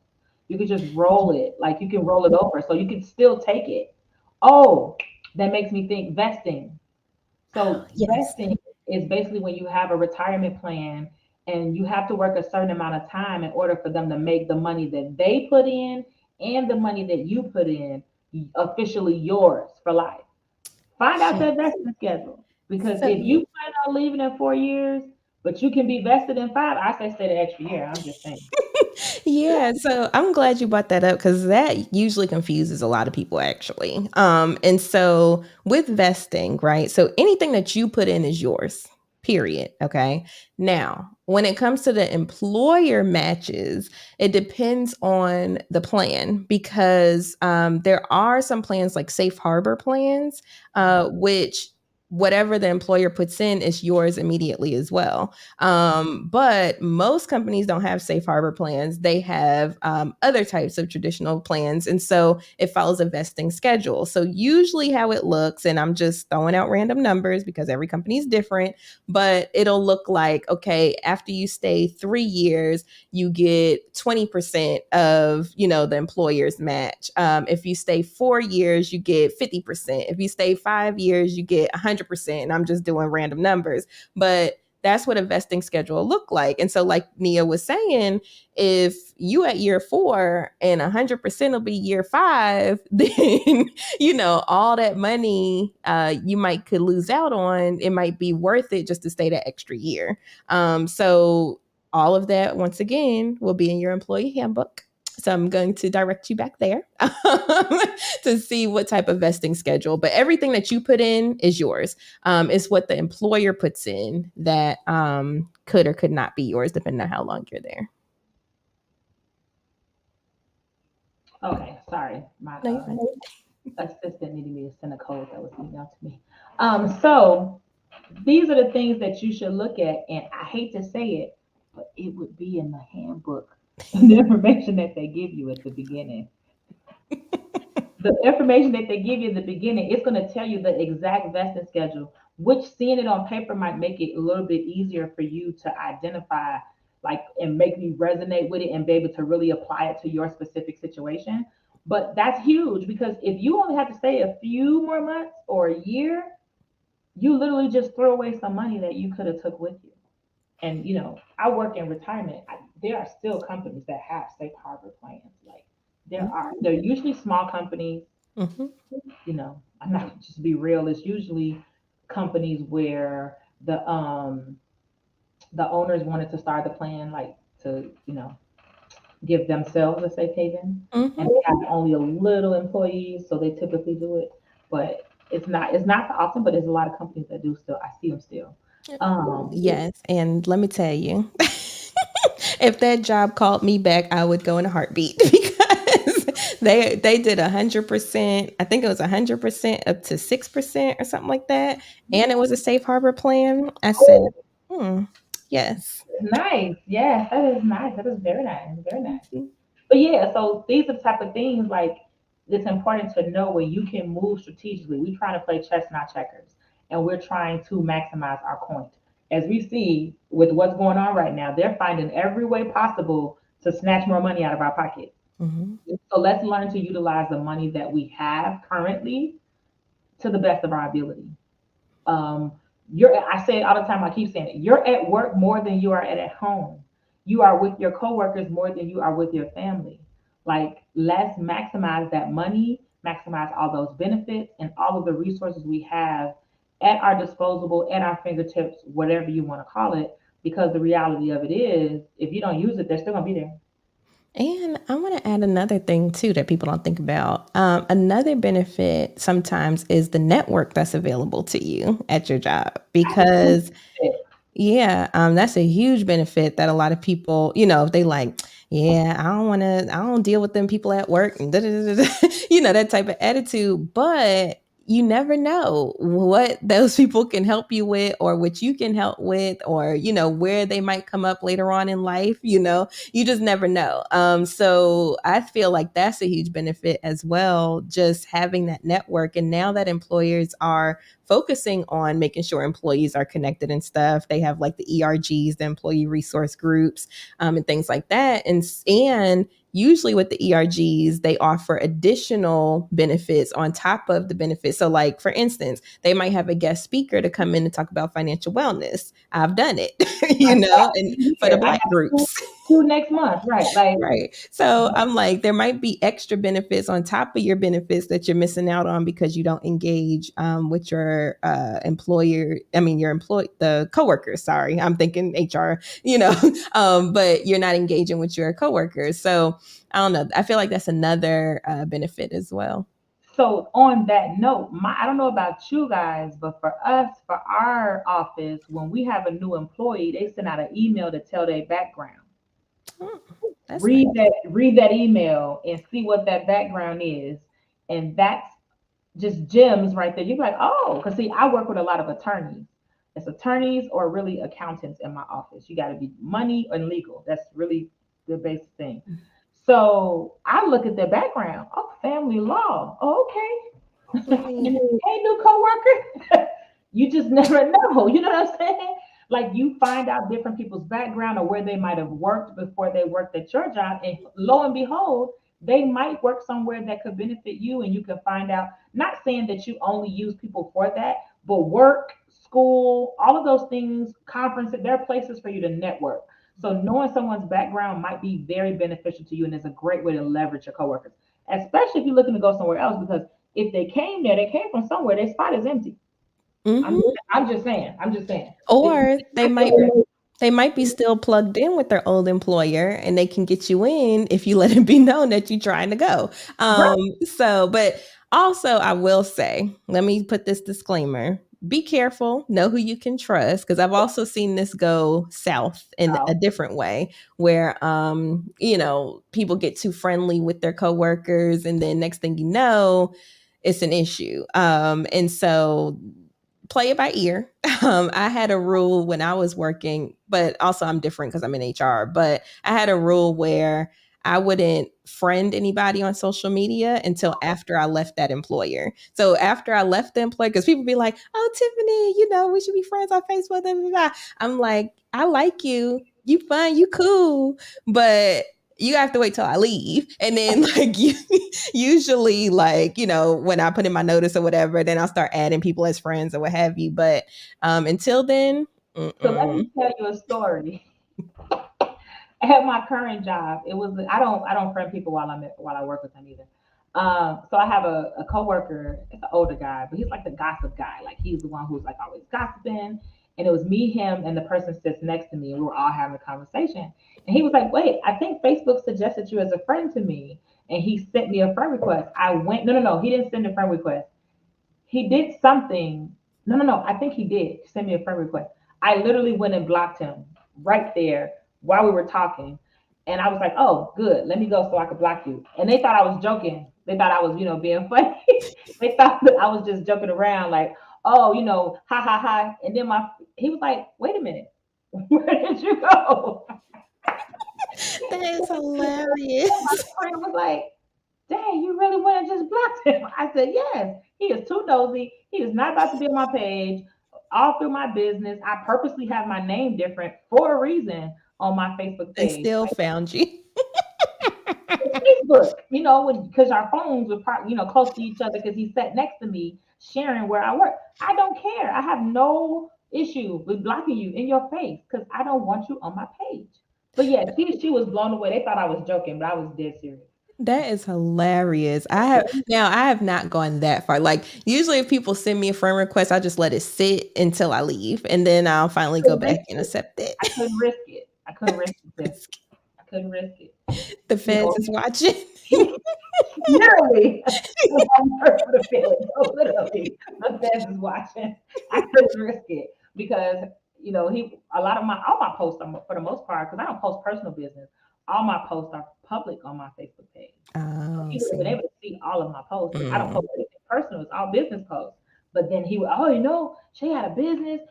You can just roll it, like you can roll it over, so you can still take it. Oh, that makes me think vesting. Oh, So yes. vesting is basically when you have a retirement plan and you have to work a certain amount of time in order for them to make the money that they put in and the money that you put in officially yours for life. Find out Yes. that vesting schedule. Because if So you plan on leaving in 4 years, but you can be vested in five, I say stay the extra year. I'm just saying. yeah, so I'm glad you brought that up because that usually confuses a lot of people actually. And so with vesting, right? So anything that you put in is yours, period. Okay. Now, when it comes to the employer matches, it depends on the plan because there are some plans like safe harbor plans, which whatever the employer puts in is yours immediately as well. But most companies don't have safe harbor plans. They have other types of traditional plans. And so it follows a vesting schedule. So usually how it looks, and I'm just throwing out random numbers because every company is different, but it'll look like, okay, after you stay 3 years, you get 20% of, the employer's match. If you stay 4 years, you get 50%. If you stay 5 years, you get 100%. And I'm just doing random numbers, but that's what a vesting schedule look like. And so, like Nia was saying, if you at year 4 and 100% will be year 5, then all that money you might could lose out on. It might be worth it just to stay that extra year. So all of that, once again, will be in your employee handbook. So I'm going to direct you back there to see what type of vesting schedule. But everything that you put in is yours. It's what the employer puts in that could or could not be yours, depending on how long you're there. Okay, sorry. My No, you're fine. assistant needed me to send a code that was emailed to me. So these are the things that you should look at, and I hate to say it, but it would be in the handbook, the information that they give you at the beginning. The information that they give you in the beginning, it's going to tell you the exact vesting schedule, which seeing it on paper might make it a little bit easier for you to identify, like, and make me resonate with it and be able to really apply it to your specific situation. But that's huge because if you only have to stay a few more months or a year, you literally just throw away some money that you could have took with you. And I work in retirement. There are still companies that have safe harbor plans. Like they're usually small companies. Mm-hmm. I'm not just be real. It's usually companies where the owners wanted to start the plan, like to give themselves a safe haven, Mm-hmm. and they have only a little employees, so they typically do it. But it's not often, but there's a lot of companies that do still. I see them still. Um, Yes, and let me tell you, if that job called me back, I would go in a heartbeat because they did 100%. I think it was 100% up to 6% or something like that, and it was a safe harbor plan. I said, oh, hmm, yes. nice. Yes, that is nice. That is very nice. Very nice. Mhm. But yeah, so these are the type of things like it's important to know where you can move strategically. We're trying to play chess, not checkers, and we're trying to maximize our coin. As we see with what's going on right now, they're finding every way possible to snatch more money out of our pockets. Mhm. So let's learn to utilize the money that we have currently to the best of our ability. Um, I say it all the time, I keep saying it. You're at work more than you are at home. You are with your coworkers more than you are with your family. Like, let's maximize that money, maximize all those benefits and all of the resources we have at our disposable, at our fingertips, whatever you want to call it. Because the reality of it is, if you don't use it, they're still gonna be there. And I want to add another thing too that people don't think about. Another benefit sometimes is the network that's available to you at your job because yeah, that's a huge benefit that a lot of people, they like, yeah, I don't deal with them people at work and that type of attitude. But you never know what those people can help you with or what you can help with or, where they might come up later on in life, you just never know. So I feel like that's a huge benefit as well, just having that network. And now that employers are focusing on making sure employees are connected and stuff. They have like the ERGs, the employee resource groups, and things like that. And usually with the ERGs, they offer additional benefits on top of the benefits. So, like for instance, they might have a guest speaker to come in and talk about financial wellness. I've done it, and for the I Black have two, groups. two next month, right? Like, Right. So I'm like, there might be extra benefits on top of your benefits that you're missing out on because you don't engage with your employer. I mean, the coworkers. Sorry, I'm thinking HR. But you're not engaging with your coworkers. So I don't know. I feel like that's another benefit as well. so on that note, I don't know about you guys, but for us, for our office, when we have a new employee, they send out an email to tell their background. Oh, that's nice. Read that email and see what that background is. And that's just gems right there. You're like, oh, because see, I work with a lot of attorneys. It's attorneys or really accountants in my office. You got to be money and legal. That's really the basic thing. So I look at their background. Oh, family law. Oh, okay. Right. Hey, new coworker. You just never know. You know what I'm saying? Like you find out different people's background or where they might have worked before they worked at your job, and lo and behold, they might work somewhere that could benefit you, and you can find out. Not saying that you only use people for that, but work, school, all of those things, conferences, there are places for you to network. So knowing someone's background might be very beneficial to you, and it's a great way to leverage your coworkers, especially if you're looking to go somewhere else. Because if they came there, they came from somewhere. Their spot is empty. Hmm. I'm just saying. I'm just saying. If you Or right there, they might be still plugged in with their old employer and they can get you in if you let it be known that you're trying to go. right, But also I will say, let me put this disclaimer. Be careful, know who you can trust, because I've also seen this go south in a oh, different way where people get too friendly with their coworkers and then next thing you know, it's an issue. And so play it by ear. I had a rule when I was working, but also I'm different because I'm in HR. But I had a rule where I wouldn't friend anybody on social media until after I left that employer. So after I left the employer, because people be like, "Oh, Tiffany, we should be friends on Facebook." Blah, blah, blah. I'm like, I like you. You fun. You cool. But you have to wait till I leave. And then like you usually like, when I put in my notice or whatever, then I'll start adding people as friends or what have you. But until then, so let me mm-mm. tell you a story. At my current job, it was I don't friend people while I work with them either. So I have a coworker. It's an older guy, but he's like the gossip guy. Like he's the one who's like always gossiping. And it was me, him, and the person sits next to me, and we were all having a conversation. And he was like, "Wait, I think Facebook suggested you as a friend to me." And he sent me a friend request. I went, no, no, no, he didn't send a friend request. He did something. No, no, no. I think he did send me a friend request. I literally went and blocked him right there while we were talking. And I was like, oh, good. Let me go so I could block you. And they thought I was joking. They thought I was, being funny. They thought that I was just joking around, like, oh, ha ha ha. And then he was like, wait a minute. Where did you go? That is My hilarious. friend was like, dang, you really went and just blocked him. I said, yes, he is too nosy. He is not about to be on my page, all through my business. I purposely have my name different for a reason on my Facebook And page. still found you. Facebook, because our phones were, close to each other because he sat next to me sharing where I work. I don't care. I have no issue with blocking you in your face because I don't want you on my page. But yeah, she was blown away. They thought I was joking, but I was dead serious. That is hilarious. I have not gone that far. Like usually if people send me a friend request, I just let it sit until I leave and then I'll finally go Couldn't back risk and it. accept it. I couldn't risk it. I couldn't risk it. I couldn't risk it. The You feds know, is watching. literally, I'm hurt for the feeling. So literally, the feds is watching. I couldn't risk it because he a lot of my all my posts are for the most part because I don't post personal business. All my posts are public on my Facebook page. So Oh, he would have been see. able to see all of my posts because I don't Mm. post anything personal. It's all business posts. But then he would, oh, she had a business.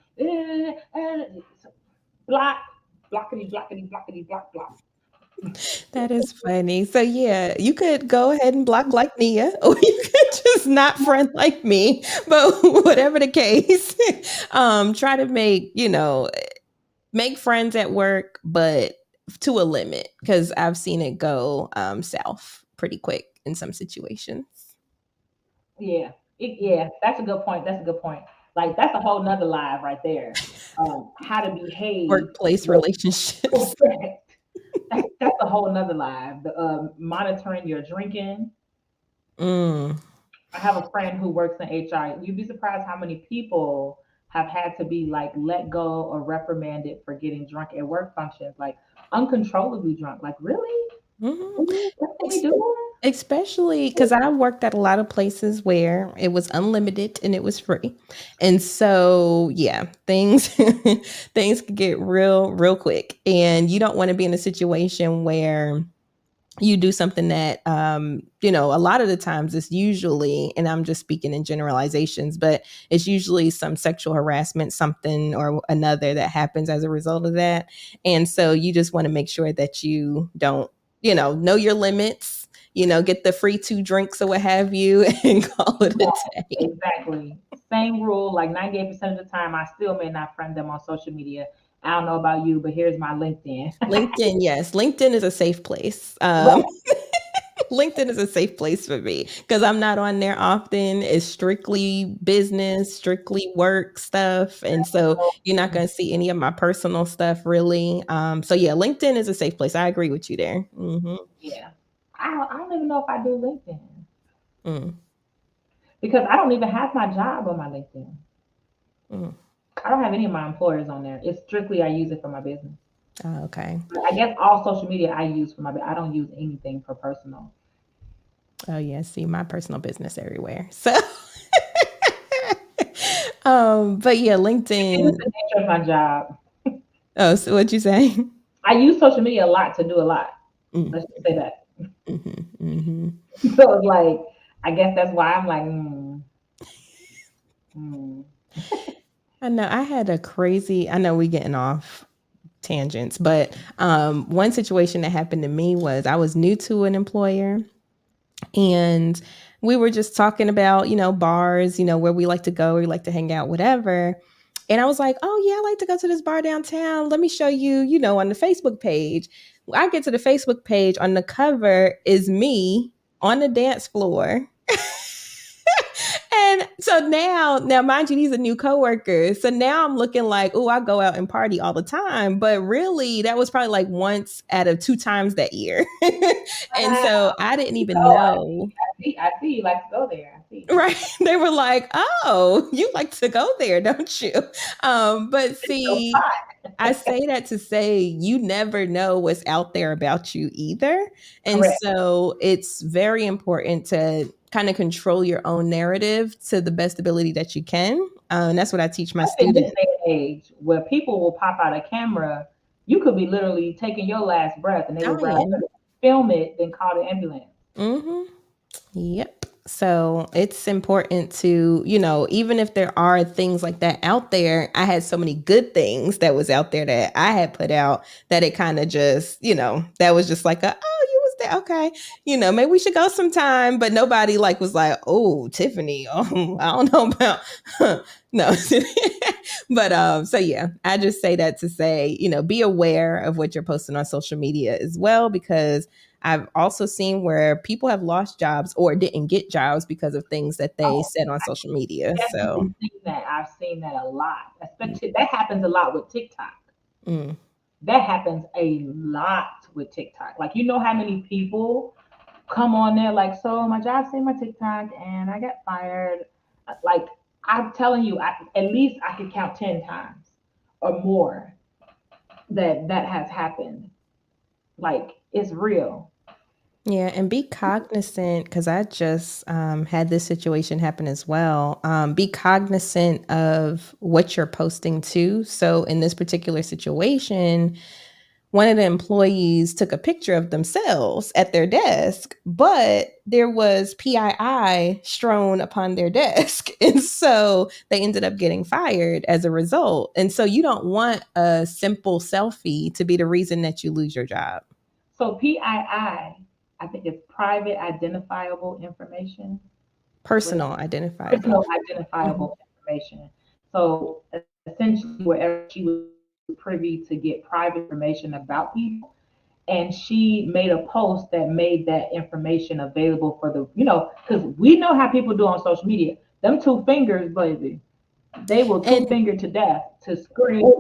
Block, blockity, blockity, blockity, block, block. That is funny. So yeah, you could go ahead and block like Nia, or you could just not friend like me. But whatever the case, try to make friends at work, but to a limit, because I've seen it go south pretty quick in some situations. Yeah, yeah, that's a good point. That's a good point. Like that's a whole nother live right there. How to behave. Workplace With- relationships. correct. That's a whole nother live. The monitoring your drinking. Mm. I have a friend who works in HR. You'd be surprised how many people have had to be like let go or reprimanded for getting drunk at work functions, like uncontrollably drunk. Like, really? Mhm. Really? That's what we do? Especially because I worked at a lot of places where it was unlimited and it was free. And so, yeah, things things could get real, real quick. And you don't want to be in a situation where you do something that you know, a lot of the times it's usually, and I'm just speaking in generalizations, but it's usually some sexual harassment, something or another that happens as a result of that. And so you just want to make sure that you don't, you know your limits, get the free two drinks or what have you, and call it a Yeah, day. exactly. Same rule. Like 98% of the time, I still may not friend them on social media. I don't know about you, but here's my LinkedIn. LinkedIn, yes, LinkedIn is a safe place. Right. LinkedIn is a safe place for me because I'm not on there often. It's strictly business, strictly work stuff. And so you're not going to see any of my personal stuff really. So yeah, LinkedIn is a safe place. I agree with you there. Yeah. I don't even know if I do LinkedIn Mm, because I don't even have my job on my LinkedIn. mm. I don't have any of my employers on there. It's strictly I use it for my business. Oh, okay. But I guess all social media I use for my I don't use anything for personal. Oh yeah, see my personal business everywhere. So but yeah, It's LinkedIn. the nature of my job. Oh, so what you say? I use social media a lot to do a lot. Mm, Let's just say that. mhm. So it's like I guess that's why I'm like, hmm. I know I had a crazy, I know we getting off tangents, but one situation that happened to me was I was new to an employer, and we were just talking about, bars, where we like to go, where we like to hang out, whatever. And I was like, oh, yeah, I like to go to this bar downtown. Let me show you, on the Facebook page. I get to the Facebook page. On the cover is me on the dance floor. And so now, mind you, he's a new coworker. So now I'm looking like, oh, I go out and party all the time. But really, that was probably like once out of two times that year. And Wow. so I didn't You even know, I know. see, I see you like to go there. I see. Right. They were like, oh, you like to go there, don't you? But It's your see, spot. I say that to say you never know what's out there about you either. And Correct. so it's very important to kind of control your own narrative to the best ability that you can. And that's what I teach my In this students. day and age where people will pop out a camera, you could be literally taking your last breath and they would rather Dying. film it than call the ambulance. Hmm. Yep. So it's important to, even if there are things like that out there, I had so many good things that was out there that I had put out that it kind of just, that was just like oh, you was there. Okay. Maybe we should go sometime. But nobody like was like, oh, Tiffany, I don't know about, no. But so yeah, I just say that to say, be aware of what you're posting on social media as well, because I've also seen where people have lost jobs or didn't get jobs because of things that they Oh, said on social media. So, definitely seen that. I've seen that a lot. Especially that happens a lot with TikTok. mm, That happens a lot with TikTok. Like you know how many people come on there like, so my job seen my TikTok and I got fired. Like I'm telling you, at least I could count 10 times or more that has happened. Like it's real. yeah, and be cognizant because I just had this situation happen as well. Be cognizant of what you're posting too. So, in this particular situation, one of the employees took a picture of themselves at their desk, but there was PII strewn upon their desk. And so they ended up getting fired as a result. And so you don't want a simple selfie to be the reason that you lose your job. So I think it's private identifiable information. What is Personal identifiable. personal Mhm. identifiable information. So essentially, wherever she was privy to get private information about people, and she made a post that made that information available for because we know how people do on social media. Them two fingers, baby, they will two And finger to death to screen.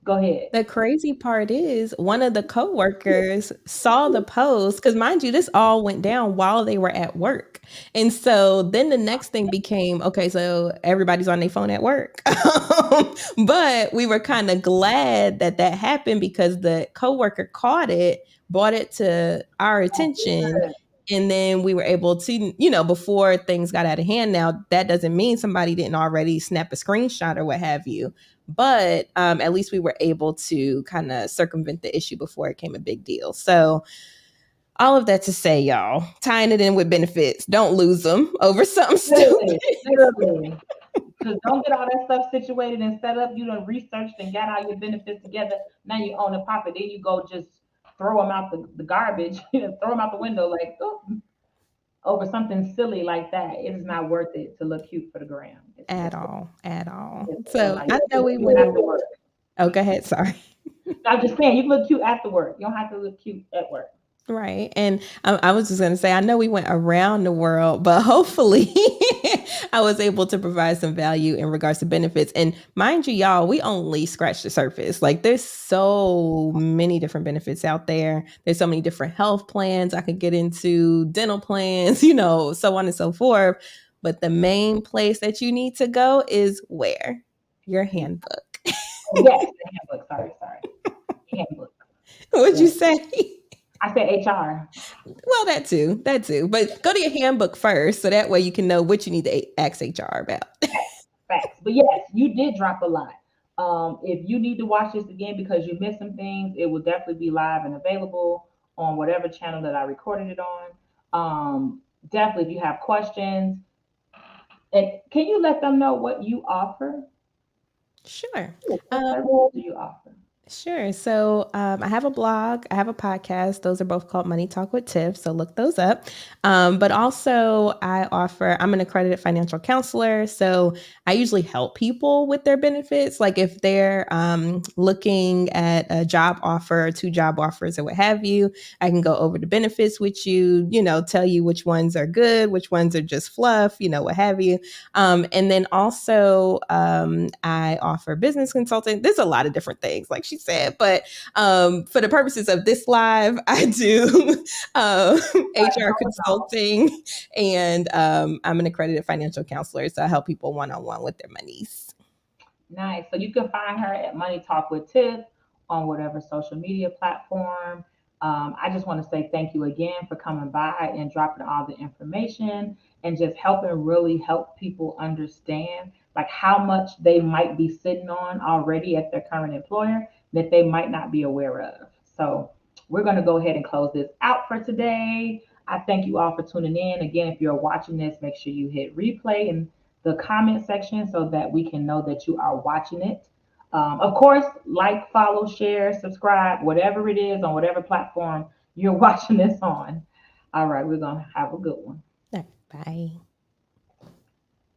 Go ahead. the crazy part is one of the coworkers saw the post because mind you, this all went down while they were at work. And so then the next thing became, okay, so everybody's on their phone at work. But we were kind of glad that that happened because the coworker caught it, brought it to our attention, and then we were able to, before things got out of hand. Now that doesn't mean somebody didn't already snap a screenshot or what have you, but at least we were able to kind of circumvent the issue before it became a big deal. So all of that to say, y'all, tying it in with benefits, don't lose them over something stupid. Literally, literally. Because don't get all that stuff situated and set up. You done researched and got all your benefits together. Now you own a profit. Then you go just throw them out the garbage, throw them out the window like, oh, over something silly like that. It is not worth it to look cute for the gram. At all, at all. It's really So not. I You know look we cute went. after work. Oh, go ahead. Sorry. I'm just saying, you look cute after work. You don't have to look cute at work. Right. And I was just going to say, I know we went around the world, but hopefully I was able to provide some value in regards to benefits. And mind you, y'all, we only scratched the surface. Like there's so many different benefits out there. There's so many different health plans I could get into, dental plans, so on and so forth. But the main place that you need to go is where? Your handbook. Oh, yes, the handbook. Sorry, sorry. Handbook. What'd you Yes. say? I said HR. Well, that too, that too. But go to your handbook first, so that way you can know what you need to ask HR about. Facts. But yes, you did drop a lot. If you need to watch this again because you missed some things, it will definitely be live and available on whatever channel that I recorded it on. Definitely, if you have questions, and can you let them know what you offer? Sure. What Um, services do you offer? Sure. So I have a blog, I have a podcast. Those are both called Money Talk with Tiff. So look those up. But also, I'm an accredited financial counselor. So I usually help people with their benefits. Like if they're looking at a job offer, two job offers, or what have you, I can go over the benefits with you, tell you which ones are good, which ones are just fluff, what have you. And then also, I offer business consulting. There's a lot of different things, like she said, but for the purposes of this live, I do um, HR consulting, and I'm an accredited financial counselor, so I help people one on one with their monies. Nice. So you can find her at Money Talk with Tiff on whatever social media platform. I just want to say thank you again for coming by and dropping all the information and just helping really help people understand like how much they might be sitting on already at their current employer that they might not be aware of. So we're going to go ahead and close this out for today. I thank you all for tuning in. Again, if you're watching this, make sure you hit replay and the comment section so that we can know that you are watching it. Of course, like, follow, share, subscribe, whatever it is on whatever platform you're watching this on. All right, we're going to have a good one. Bye.